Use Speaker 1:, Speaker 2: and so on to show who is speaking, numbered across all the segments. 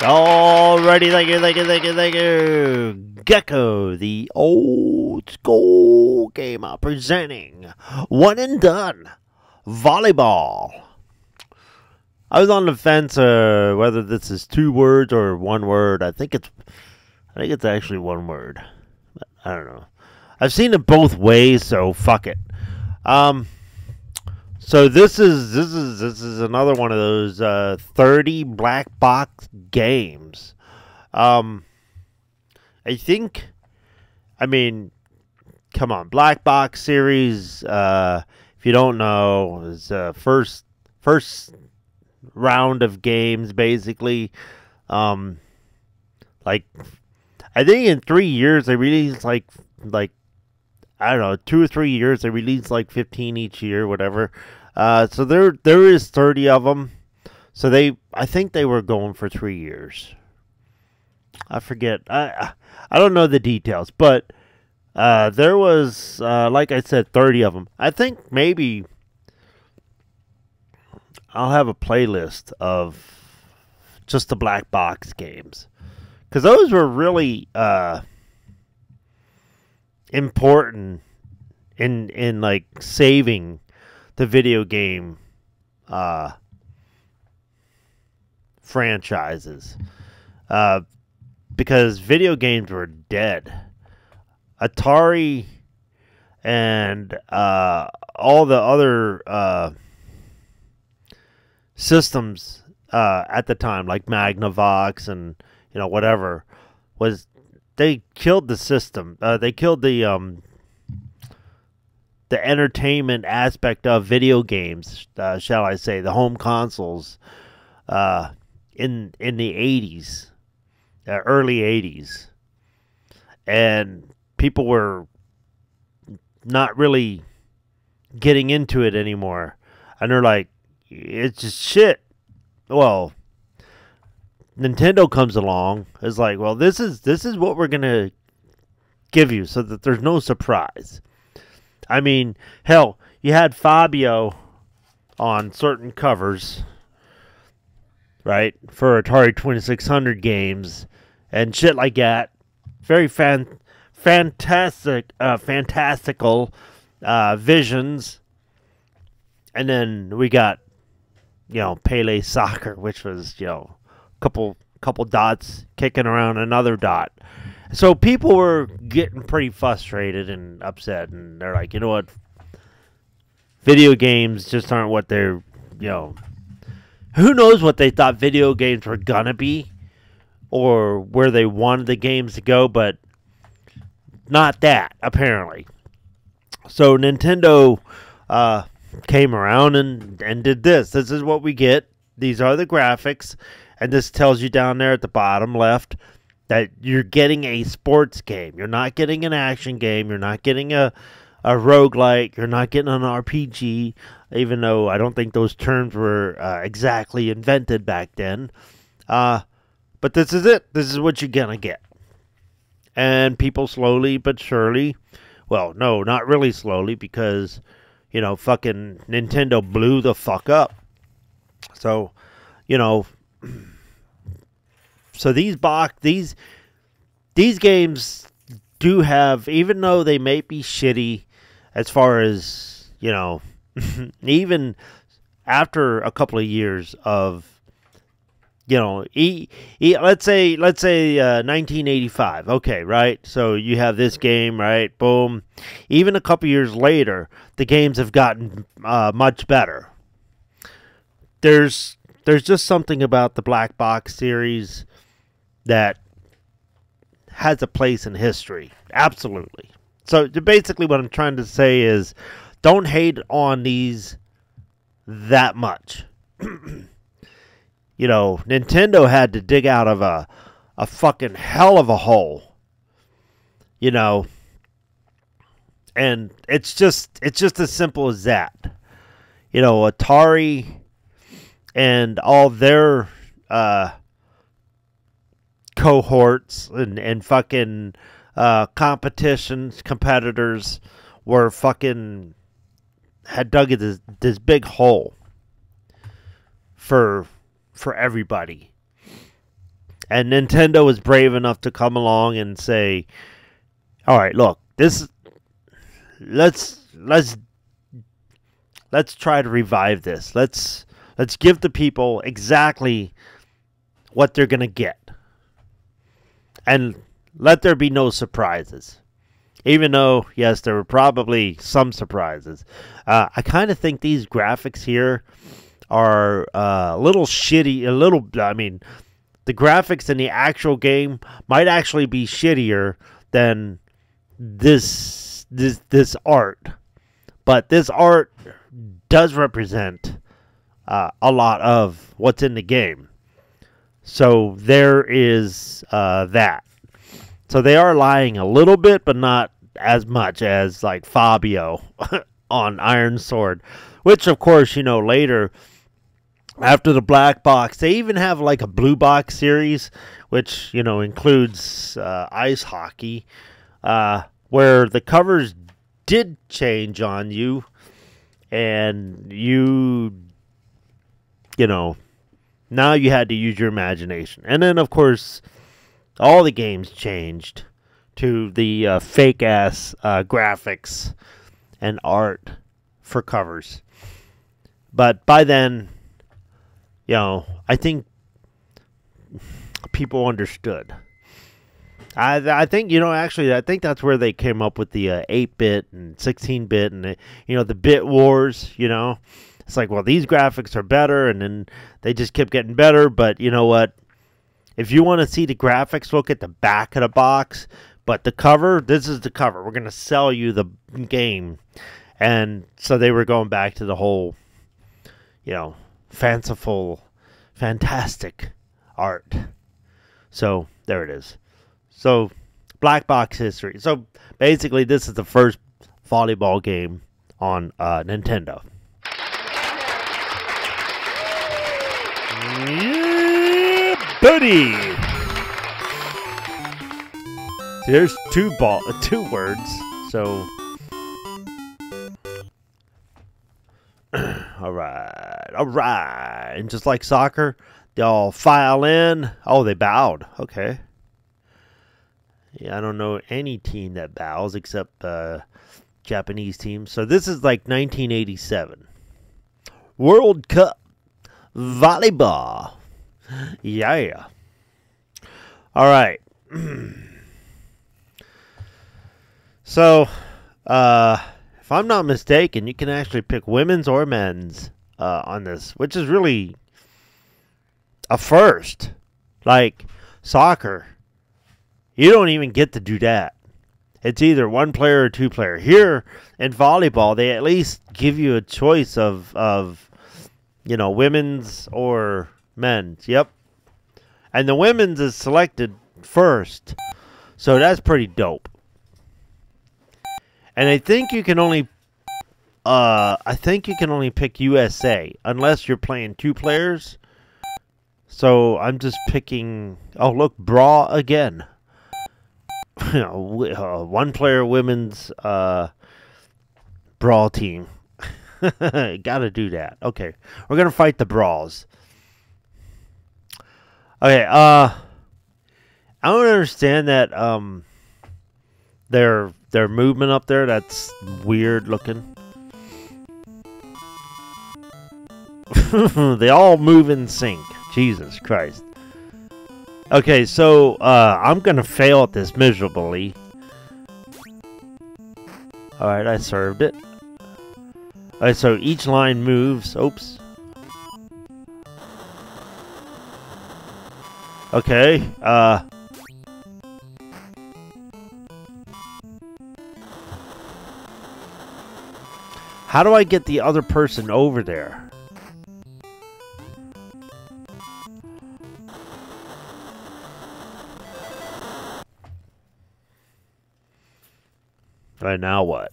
Speaker 1: Alrighty, thank you. Gecko, the old school gamer, presenting One and Done Volleyball. I was on the fence whether this is 2 words or 1 word. I think it's actually 1 word. I don't know. I've seen it both ways, so fuck it. So this is another one of those 30 black box games. I mean, come on, black box series. If you don't know, is first round of games basically. Like I think in 3 years they released like I don't know, 2 or 3 years they released like 15 each year, whatever. So there is 30 of them. So I think they were going for 3 years. I forget. I don't know the details, but there was like I said, 30 of them. I think maybe I'll have a playlist of just the black box games, because those were really important in like saving the video game franchises, because video games were dead. Atari and all the other systems at the time, like Magnavox and whatever, they killed the system. They killed the entertainment aspect of video games, shall I say, the home consoles in the 80s, early 80s. And people were not really getting into it anymore. And they're like, it's just shit. Well, Nintendo comes along. It's like, well, this is what we're going to give you so that there's no surprise. I mean, hell, you had Fabio on certain covers, right, for Atari 2600 games and shit like that. Very fantastical visions. And then we got, Pele Soccer, which was, couple dots kicking around another dot. So people were getting pretty frustrated and upset, and they're like, you know what? Video games just aren't what they're, who knows what they thought video games were gonna be, or where they wanted the games to go, but not that, apparently. So Nintendo came around and did this. This is what we get. These are the graphics, and this tells you down there at the bottom left that you're getting a sports game. You're not getting an action game. You're not getting a roguelike. You're not getting an RPG, even though I don't think those terms were exactly invented back then. But this is it. This is what you're going to get. And people slowly but surely, well, no, not really slowly, because, fucking Nintendo blew the fuck up. So, so these games do have, even though they may be shitty as far as, even after a couple of years of, let's say 1985. Okay, right? So you have this game, right? Boom. Even a couple years later, the games have gotten much better. There's just something about the black box series that has a place in history. Absolutely. So basically what I'm trying to say is, don't hate on these that much. Nintendo had to dig out of a fucking hell of a hole. And it's just as simple as that. Atari and all their cohorts and fucking competitors were fucking had dug this big hole for everybody. And Nintendo was brave enough to come along and say, "All right, look, this let's try to revive this. Let's give the people exactly what they're going to get. And let there be no surprises." Even though, yes, there were probably some surprises. I kind of think these graphics here are a little shitty. The graphics in the actual game might actually be shittier than this art. But this art does represent a lot of what's in the game. So there is that. So they are lying a little bit, but not as much as like Fabio on Iron Sword. Which, of course, later, after the black box, they even have like a blue box series, which, includes ice hockey, where the covers did change on you, and now you had to use your imagination. And then, of course, all the games changed to the fake-ass graphics and art for covers. But by then, I think people understood. I think, I think that's where they came up with the 8-bit and 16-bit and, the bit wars, It's like, well, these graphics are better, and then they just kept getting better. But you know what? If you want to see the graphics, look at the back of the box. But the cover, this is the cover. We're going to sell you the game. And so they were going back to the whole, fanciful, fantastic art. So there it is. So black box history. So basically this is the first volleyball game on Nintendo. Yeah, buddy. There's two words. So all right. And just like soccer, they all file in. Oh, they bowed. Okay. Yeah, I don't know any team that bows except Japanese teams. So this is like 1987. World Cup Volleyball. Yeah. All right. So, if I'm not mistaken, you can actually pick women's or men's on this, which is really a first. Like soccer, you don't even get to do that. It's either one player or two player. Here in volleyball, they at least give you a choice of women's or men's. Yep. And the women's is selected first. So that's pretty dope. And I think you can only pick USA unless you're playing two players. So I'm just picking, oh look, Brawl again. One player women's Brawl team. Gotta do that. Okay. We're gonna fight the Brawls. Okay, I don't understand that their movement up there, that's weird looking. They all move in sync. Jesus Christ. Okay, so I'm gonna fail at this miserably. Alright, I served it. Alright, so each line moves. Oops. Okay, how do I get the other person over there? Alright, now what?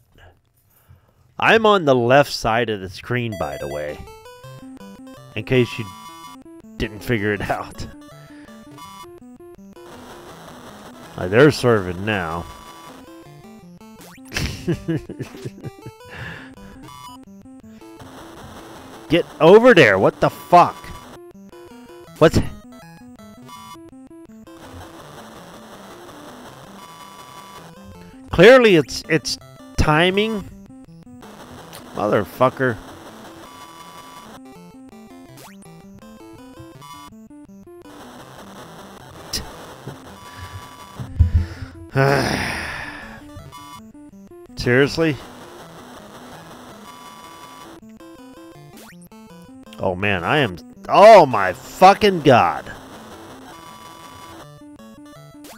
Speaker 1: I'm on the left side of the screen, by the way. In case you didn't figure it out. They're serving now. Get over there. What the fuck? What's... Clearly, it's timing. Motherfucker. Seriously? Oh man, I am... Oh my fucking god.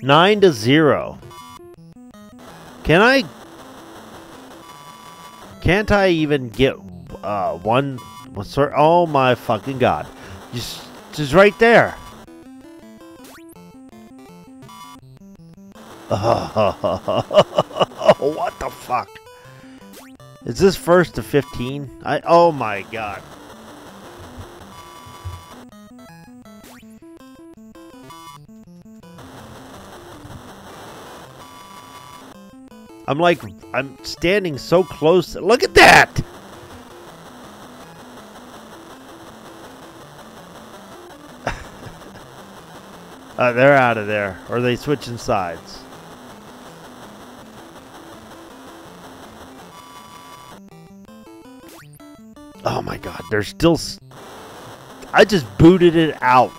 Speaker 1: 9-0. Can't I even get one... Oh my fucking god. Just right there. What the fuck? Is this first to 15? Oh my god. I'm standing so close. Look at that! They're out of there. Or are they switching sides? Oh my god, they're still... I just booted it out.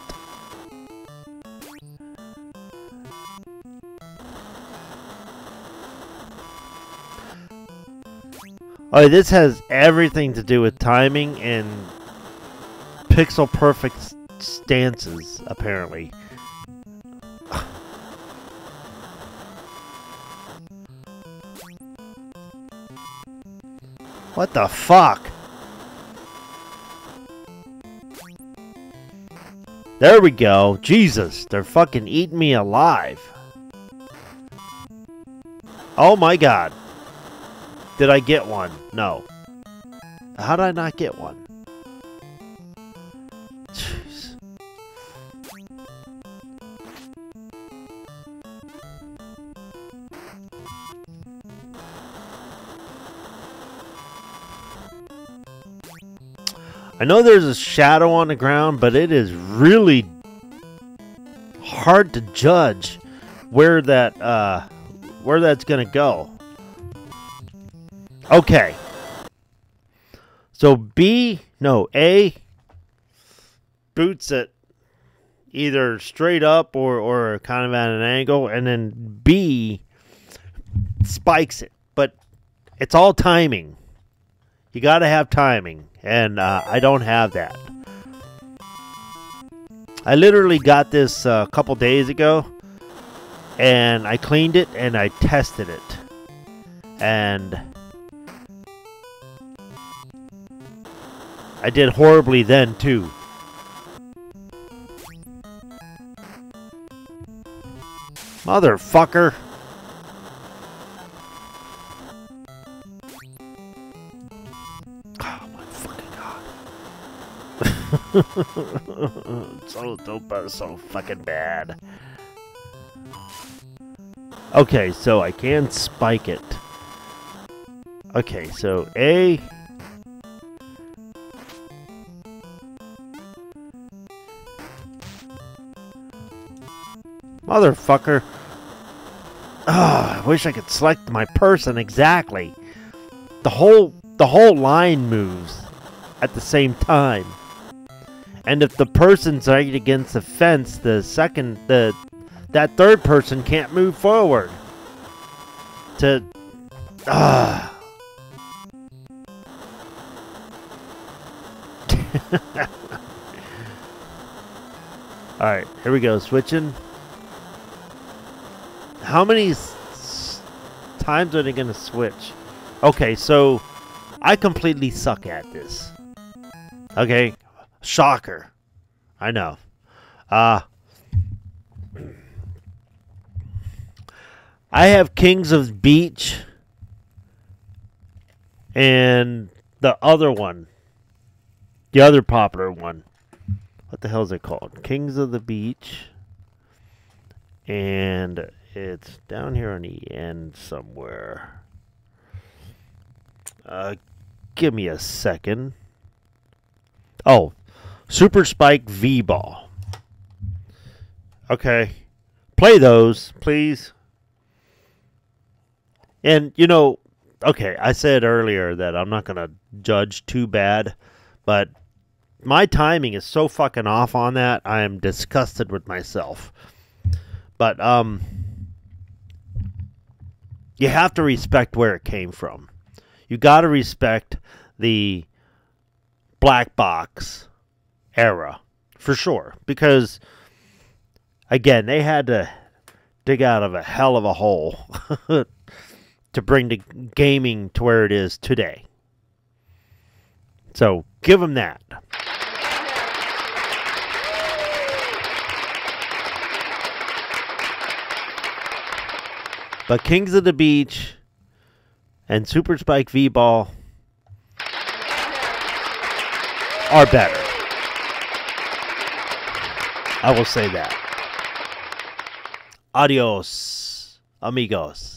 Speaker 1: Oh, this has everything to do with timing and pixel perfect stances, apparently. What the fuck? There we go. Jesus, they're fucking eating me alive. Oh my god. Did I get one? No. How did I not get one? Jeez. I know there's a shadow on the ground, but it is really hard to judge where that's gonna go. Okay. So A boots it either straight up or kind of at an angle, and then B spikes it. But it's all timing. You got to have timing, and I don't have that. I literally got this a couple days ago, and I cleaned it and I tested it, and I did horribly then too. Motherfucker. Oh my fucking god. So dope, so fucking bad. Okay, so I can spike it. Okay, so A. Motherfucker. Oh, I wish I could select my person exactly. The whole line moves at the same time. And if the person's right against the fence, that third person can't move forward. Alright, here we go. Switching. How many times are they going to switch? Okay, so I completely suck at this. Okay, shocker. I know. I have Kings of Beach and the other one. The other popular one. What the hell is it called? Kings of the Beach. And it's down here on the end somewhere. Give me a second. Oh, Super Spike V-Ball. Okay. Play those, please. And, you know, okay, I said earlier that I'm not going to judge too bad, but my timing is so fucking off on that. I am disgusted with myself. But you have to respect where it came from. You got to respect the black box era for sure, because again, they had to dig out of a hell of a hole to bring the gaming to where it is today. So give them that. But Kings of the Beach and Super Spike V-Ball are better. I will say that. Adios, amigos.